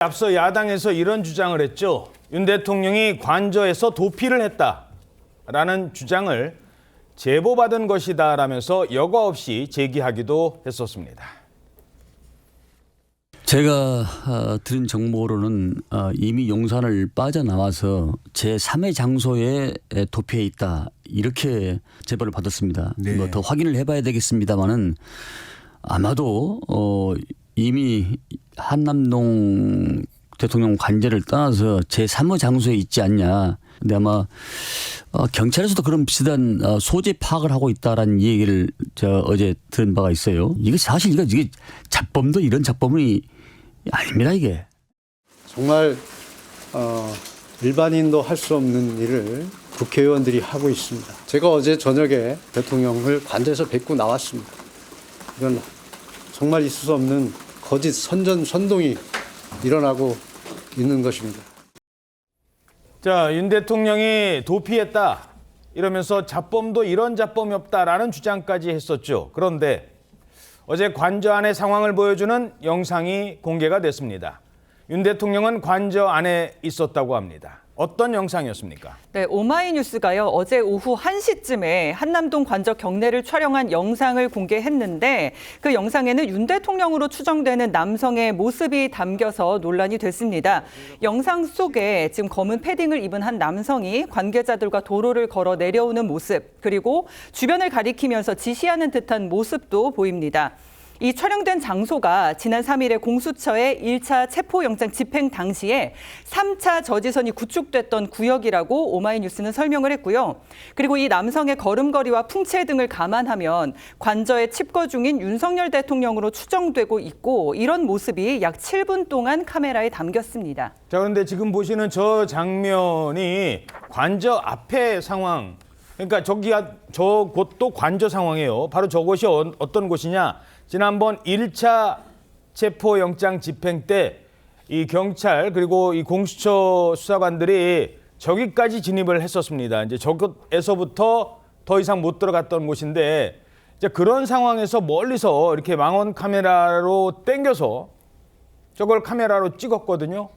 앞서 야당에서 이런 주장을 했죠. 윤 대통령이 관저에서 도피를 했다라는 주장을 제보받은 것이다라면서 여과 없이 제기하기도 했었습니다. 제가 들은 정보로는 이미 용산을 빠져나와서 제3의 장소에 도피해 있다 이렇게 제보를 받았습니다. 네. 뭐 더 확인을 해봐야 되겠습니다만은 아마도 이미 한남동 대통령 관저를 떠나서 제3의 장소에 있지 않냐. 근데 아마 경찰에서도 그런 비슷한 소재 파악을 하고 있다라는 얘기를 어제 들은 바가 있어요. 이게 사실 이게 잡범도 이런 잡범이 아닙니다 이게. 정말 일반인도 할 수 없는 일을 국회의원들이 하고 있습니다. 제가 어제 저녁에 대통령을 관저에서 뵙고 나왔습니다. 이건 정말 있을 수 없는 거짓 선전선동이 일어나고 있는 것입니다. 자, 윤 대통령이 도피했다 이러면서 잡범도 이런 잡범이 없다라는 주장까지 했었죠. 그런데 어제 관저 안의 상황을 보여주는 영상이 공개가 됐습니다. 윤 대통령은 관저 안에 있었다고 합니다. 어떤 영상이었습니까? 네, 오마이뉴스가요. 어제 오후 1시쯤에 한남동 관저 경내를 촬영한 영상을 공개했는데 그 영상에는 윤 대통령으로 추정되는 남성의 모습이 담겨서 논란이 됐습니다. 영상 속에 지금 검은 패딩을 입은 한 남성이 관계자들과 도로를 걸어 내려오는 모습, 그리고 주변을 가리키면서 지시하는 듯한 모습도 보입니다. 이 촬영된 장소가 지난 3일에 공수처의 1차 체포영장 집행 당시에 3차 저지선이 구축됐던 구역이라고 오마이뉴스는 설명을 했고요. 그리고 이 남성의 걸음걸이와 풍채 등을 감안하면 관저에 칩거 중인 윤석열 대통령으로 추정되고 있고 이런 모습이 약 7분 동안 카메라에 담겼습니다. 자, 그런데 지금 보시는 저 장면이 관저 앞의 상황, 그러니까 저 곳도 관저 상황이에요. 바로 저곳이 어떤 곳이냐? 지난번 1차 체포영장 집행 때 이 경찰 그리고 이 공수처 수사관들이 저기까지 진입을 했었습니다. 이제 저곳에서부터 더 이상 못 들어갔던 곳인데 이제 그런 상황에서 멀리서 이렇게 망원 카메라로 당겨서 저걸 카메라로 찍었거든요.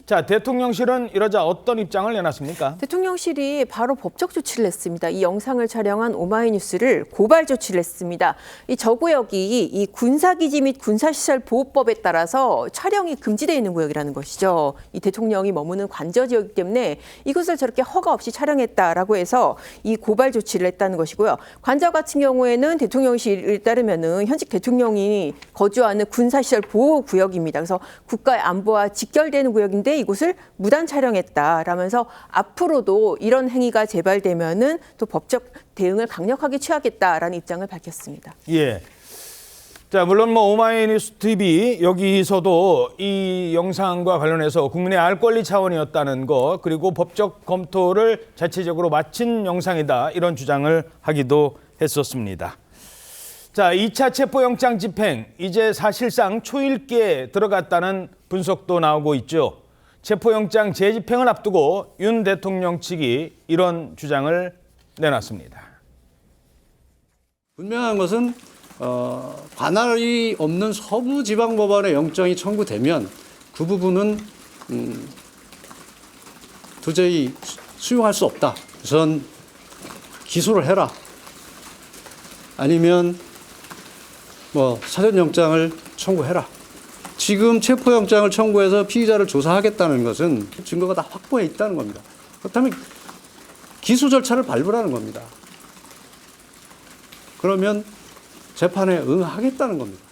자, 대통령실은 이러자 어떤 입장을 내놨습니까? 대통령실이 바로 법적 조치를 냈습니다. 이 영상을 촬영한 오마이뉴스를 고발 조치를 했습니다. 이 저 구역이 이 군사기지 및 군사시설보호법에 따라서 촬영이 금지되어 있는 구역이라는 것이죠. 이 대통령이 머무는 관저 지역이기 때문에 이곳을 저렇게 허가 없이 촬영했다라고 해서 이 고발 조치를 했다는 것이고요. 관저 같은 경우에는 대통령실에 따르면은 현직 대통령이 거주하는 군사시설 보호 구역입니다. 그래서 국가의 안보와 직결되는 구역인데 이곳을 무단 촬영했다라면서 앞으로도 이런 행위가 재발되면은 또 법적 대응을 강력하게 취하겠다라는 입장을 밝혔습니다. 예. 자, 물론 오마이뉴스 TV 여기서도 이 영상과 관련해서 국민의 알 권리 차원이었다는 것, 그리고 법적 검토를 자체적으로 마친 영상이다 이런 주장을 하기도 했었습니다. 자, 2차 체포영장 집행 이제 사실상 초읽기에 들어갔다는 분석도 나오고 있죠. 체포영장 재집행을 앞두고 윤 대통령 측이 이런 주장을 내놨습니다. 분명한 것은 관할이 없는 서부지방법원의 영장이 청구되면 그 부분은 도저히 수용할 수 없다. 우선 기소를 해라. 아니면 사전영장을 청구해라. 지금 체포영장을 청구해서 피의자를 조사하겠다는 것은 증거가 다 확보해 있다는 겁니다. 그렇다면 기소 절차를 밟으라는 겁니다. 그러면 재판에 응하겠다는 겁니다.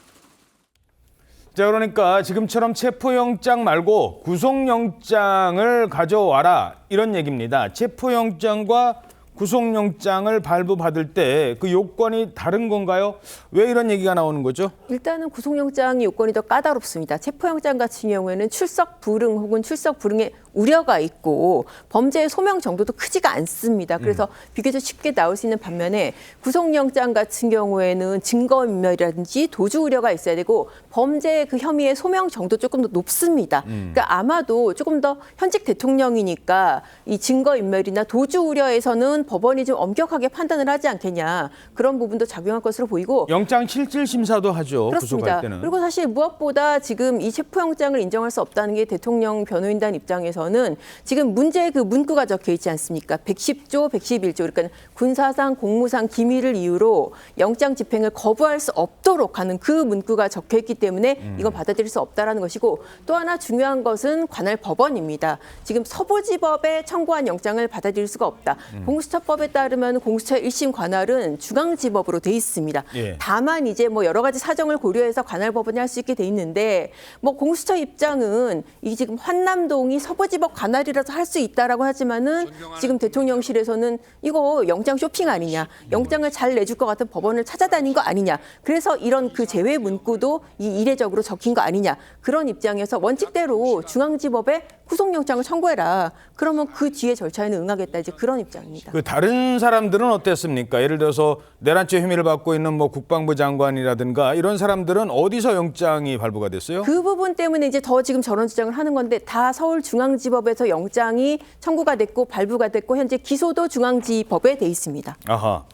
자, 그러니까 지금처럼 체포영장 말고 구속영장을 가져와라 이런 얘기입니다. 체포영장과 구속영장을 발부받을 때 그 요건이 다른 건가요? 왜 이런 얘기가 나오는 거죠? 일단은 구속영장 요건이 더 까다롭습니다. 체포영장 같은 경우에는 출석 불응 혹은 출석 불응의 우려가 있고 범죄의 소명 정도도 크지가 않습니다. 그래서 비교적 쉽게 나올 수 있는 반면에 구속영장 같은 경우에는 증거인멸이라든지 도주 우려가 있어야 되고 범죄의 그 혐의의 소명 정도 조금 더 높습니다. 그러니까 아마도 조금 더 현직 대통령이니까 이 증거인멸이나 도주 우려에서는 법원이 좀 엄격하게 판단을 하지 않겠냐 그런 부분도 작용할 것으로 보이고 영장 실질 심사도 하죠. 그렇습니다. 구속할 때는. 그리고 사실 무엇보다 지금 이 체포영장을 인정할 수 없다는 게 대통령 변호인단 입장에서는 지금 문제의 그 문구가 적혀 있지 않습니까? 110조, 111조 그러니까 군사상, 공무상 기밀을 이유로 영장 집행을 거부할 수 없도록 하는 그 문구가 적혀 있기 때문에 이건 받아들일 수 없다라는 것이고 또 하나 중요한 것은 관할 법원입니다. 지금 서부지법에 청구한 영장을 받아들일 수가 없다. 공수처법에 따르면 공수처 1심 관할은 중앙지법으로 돼 있습니다. 예. 다만 이제 뭐 여러 가지 사정을 고려해서 관할 법원이 할 수 있게 돼 있는데 뭐 공수처 입장은 이 지금 환남동이 서부지법 관할이라서 할 수 있다라고 하지만은 지금 대통령실에서는 이거 영장 쇼핑 아니냐, 영장을 잘 내줄 것 같은 법원을 찾아다닌 거 아니냐. 그래서 이런 그 제외 문구도 이 이례적으로 적힌 거 아니냐. 그런 입장에서 원칙대로 중앙지법에 구속영장을 청구해라. 그러면 그 뒤에 절차에는 응하겠다. 이제 그런 입장입니다. 그 다른 사람들은 어땠습니까? 예를 들어서 내란죄 혐의를 받고 있는 뭐 국방부 장관이라든가 이런 사람들은 어디서 영장이 발부가 됐어요? 그 부분 때문에 이제 더 지금 저런 주장을 하는 건데 다 서울중앙지법에서 영장이 청구가 됐고 발부가 됐고 현재 기소도 중앙지법에 돼 있습니다. 아하.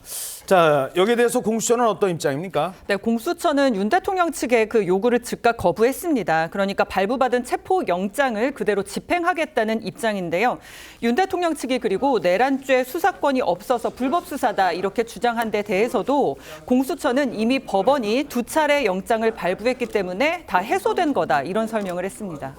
자, 여기에 대해서 공수처는 어떤 입장입니까? 네, 공수처는 윤 대통령 측의 그 요구를 즉각 거부했습니다. 그러니까 발부받은 체포 영장을 그대로 집행하겠다는 입장인데요. 윤 대통령 측이 그리고 내란죄 수사권이 없어서 불법 수사다 이렇게 주장한 데 대해서도 공수처는 이미 법원이 2차례 영장을 발부했기 때문에 다 해소된 거다 이런 설명을 했습니다.